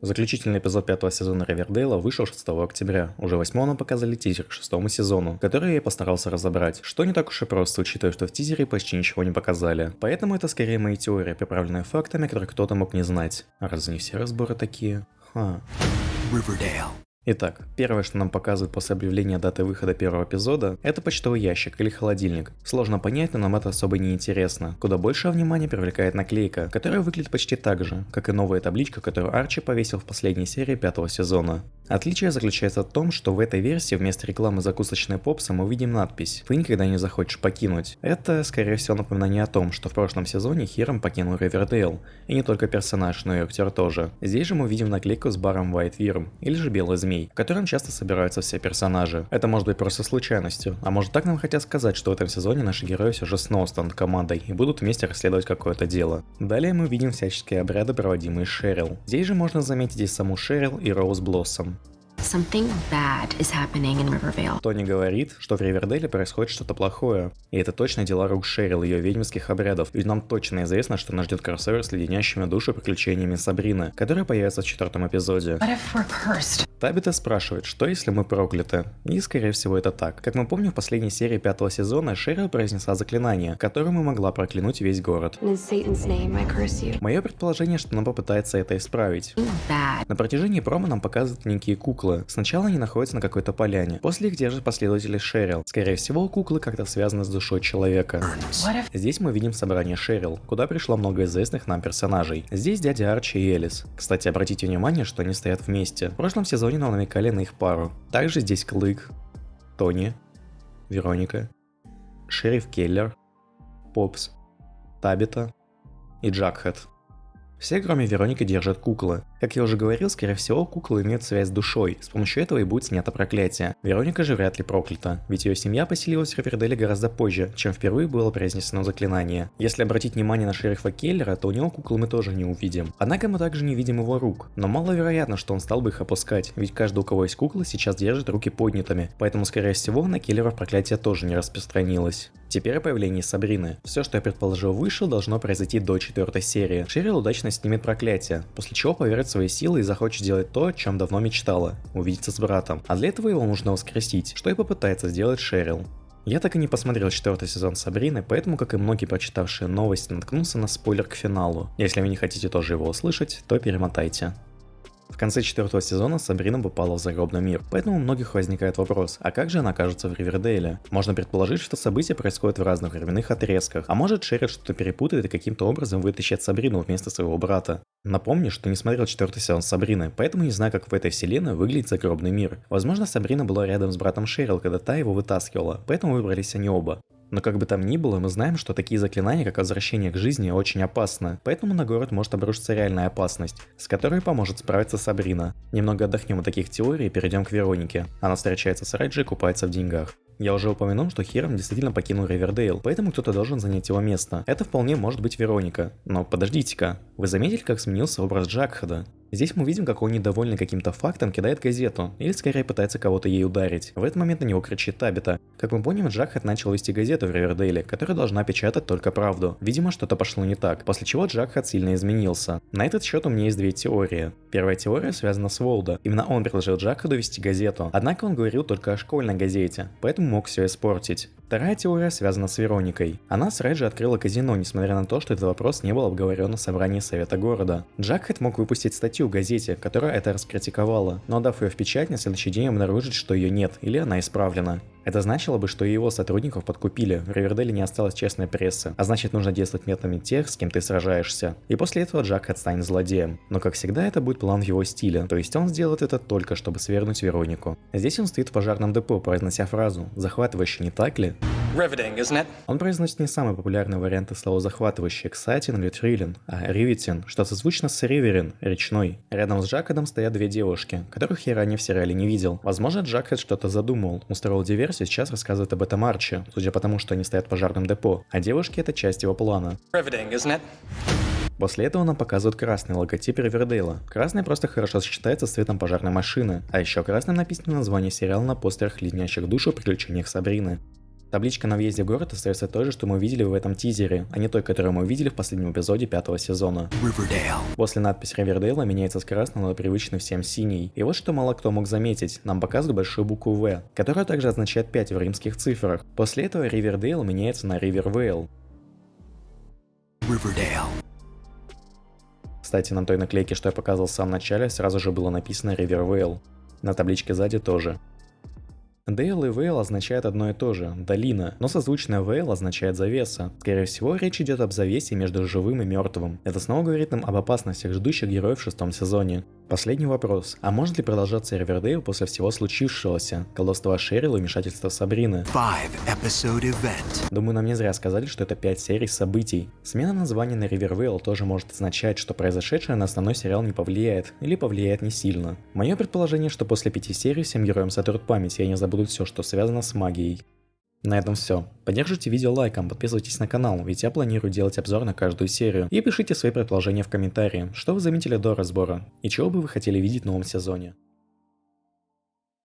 Заключительный эпизод пятого сезона Ривердейла вышел 6 октября. Уже 8 нам показали тизер к шестому сезону, который я постарался разобрать, что не так уж и просто, учитывая, что в тизере почти ничего не показали. Поэтому это скорее мои теории, приправленные фактами, которые кто-то мог не знать. А разве не все разборы такие? Ривердейл. Итак, первое, что нам показывают после объявления даты выхода первого эпизода, это почтовый ящик или холодильник. Сложно понять, но нам это особо не интересно. Куда больше внимания привлекает наклейка, которая выглядит почти так же, как и новая табличка, которую Арчи повесил в последней серии пятого сезона. Отличие заключается в том, что в этой версии вместо рекламы закусочной попса мы увидим надпись «Ты никогда не захочешь покинуть». Это, скорее всего, напоминание о том, что в прошлом сезоне Хиром покинул Ривердейл. И не только персонаж, но и актер тоже. Здесь же мы видим наклейку с баром White Worm, или же Белый Змей, в котором часто собираются все персонажи. Это может быть просто случайностью, а может так нам хотят сказать, что в этом сезоне наши герои все же снова станут командой и будут вместе расследовать какое-то дело. Далее мы видим всяческие обряды, проводимые Шерил. Здесь же можно заметить и саму Шерил, и Роуз Блоссом. Something bad is happening in Rivervale. Тони говорит, что в Ривердейле происходит что-то плохое. И это точно дела рук Шерил, ее ведьминских обрядов. Ведь нам точно известно, что нас ждет кроссовер с леденящими душу приключениями Сабрины, которая появится в 4 эпизоде. What if we're cursed? Табита спрашивает, что если мы прокляты? И скорее всего это так. Как мы помним, в последней серии 5 сезона Шерил произнесла заклинание, которым и могла проклянуть весь город. Мое предположение, что она попытается это исправить. Bad. На протяжении промо нам показывают некие куклы. Сначала они находятся на какой-то поляне, после их держат последователи Шерил. Скорее всего, куклы как-то связаны с душой человека. Здесь мы видим собрание Шерил, куда пришло много известных нам персонажей. Здесь дядя Арчи и Элис. Кстати, обратите внимание, что они стоят вместе. В прошлом сезоне нам намекали на их пару. Также здесь Клык, Тони, Вероника, Шериф Келлер, Попс, Табита и Джакхед. Все, кроме Вероники, держат куклы. Как я уже говорил, скорее всего, куклы имеют связь с душой, с помощью этого и будет снято проклятие. Вероника же вряд ли проклята, ведь ее семья поселилась в Ривердейле гораздо позже, чем впервые было произнесено заклинание. Если обратить внимание на шерифа Келлера, то у него куклы мы тоже не увидим. Однако мы также не видим его рук, но маловероятно, что он стал бы их опускать, ведь каждый, у кого есть куклы, сейчас держит руки поднятыми, поэтому, скорее всего, на Келлеров проклятие тоже не распространилось. Теперь о появлении Сабрины. Все, что я предположил выше, должно произойти до 4 серии. Шерил удачно снимет проклятие, после чего поверит в свои силы и захочет сделать то, о чем давно мечтала – увидеться с братом. А для этого его нужно воскресить, что и попытается сделать Шерил. Я так и не посмотрел 4 сезон Сабрины, поэтому, как и многие прочитавшие новости, наткнулся на спойлер к финалу. Если вы не хотите тоже его услышать, то перемотайте. В конце 4 сезона Сабрина попала в загробный мир, поэтому у многих возникает вопрос, а как же она окажется в Ривердейле? Можно предположить, что события происходят в разных временных отрезках, а может Шерил что-то перепутает и каким-то образом вытащит Сабрину вместо своего брата. Напомню, что не смотрел 4 сезон Сабрины, поэтому не знаю, как в этой вселенной выглядит загробный мир. Возможно, Сабрина была рядом с братом Шерил, когда та его вытаскивала, поэтому выбрались они оба. Но как бы там ни было, мы знаем, что такие заклинания, как возвращение к жизни, очень опасны, поэтому на город может обрушиться реальная опасность, с которой поможет справиться Сабрина. Немного отдохнем от таких теорий и перейдем к Веронике. Она встречается с Реджи и купается в деньгах. Я уже упомянул, что Хиром действительно покинул Ривердейл, поэтому кто-то должен занять его место. Это вполне может быть Вероника. Но подождите-ка, вы заметили, как сменился образ Джакхеда? Здесь мы видим, как он, недовольный каким-то фактом, кидает газету, или скорее пытается кого-то ей ударить. В этот момент на него кричит Табита. Как мы помним, Джакхед начал вести газету в Ривердейле, которая должна печатать только правду. Видимо, что-то пошло не так, после чего Джакхед сильно изменился. На этот счет у меня есть две теории. Первая теория связана с Волда. Именно он предложил Джакхеду вести газету, однако он говорил только о школьной газете, поэтому мог все испортить. Вторая теория связана с Вероникой. Она с Реджи открыла казино, несмотря на то, что этот вопрос не был обговорен на собрании совета города. Джакхед мог выпустить статью в газете, которая это раскритиковала, но отдав ее в печать, на следующий день обнаружить, что ее нет, или она исправлена. Это значило бы, что и его сотрудников подкупили, в Ривердейле не осталось честной прессы, а значит нужно действовать методами тех, с кем ты сражаешься. И после этого Джакхед станет злодеем. Но как всегда это будет план в его стиле, то есть он сделает это только, чтобы свергнуть Веронику. Здесь он стоит в пожарном депо, произнося фразу «захватывающе, не так ли?». Riveting, isn't it? Он произносит не самые популярные варианты слова «захватывающий», exciting или thrilling, а riveting, что созвучно с riverine, речной. Рядом с Джакхедом стоят две девушки, которых я ранее в сериале не видел. Возможно, Джакхед что-то задумал, устроил диверсию, сейчас рассказывает об этом Арчи, судя по тому, что они стоят в пожарном депо, а девушки — это часть его плана. Riveting, isn't it? После этого нам показывают красный логотип Ривердейла. Красный просто хорошо сочетается с цветом пожарной машины, а еще красным написано название сериала на постерах, леденящих душу о приключениях Сабрины. Табличка на въезде в город остается той же, что мы увидели в этом тизере, а не той, которую мы увидели в последнем эпизоде 5-го сезона. После надписи Ривердейла меняется с красного на привычный всем синий. И вот что мало кто мог заметить, нам показывают большую букву В, которая также означает 5 в римских цифрах. После этого Ривердейл меняется на Ривервейл. Кстати, на той наклейке, что я показывал в самом начале, сразу же было написано Ривервейл. На табличке сзади тоже. Дейл и Вейл означают одно и то же – долина, но созвучное Вейл означает завеса. Скорее всего, речь идет об завесе между живым и мертвым. Это снова говорит нам об опасностях, ждущих героев в 6-м сезоне. Последний вопрос. А может ли продолжаться Ривердейл после всего случившегося? Колдовства Шерил и вмешательства Сабрины? Думаю, нам не зря сказали, что это 5 серий событий. Смена названия на Ривервейл тоже может означать, что произошедшее на основной сериал не повлияет, или повлияет не сильно. Мое предположение, что после 5 серий всем героям сотрут память и они забудут все, что связано с магией. На этом все. Поддержите видео лайком, подписывайтесь на канал, ведь я планирую делать обзор на каждую серию. И пишите свои предположения в комментарии, что вы заметили до разбора, и чего бы вы хотели видеть в новом сезоне.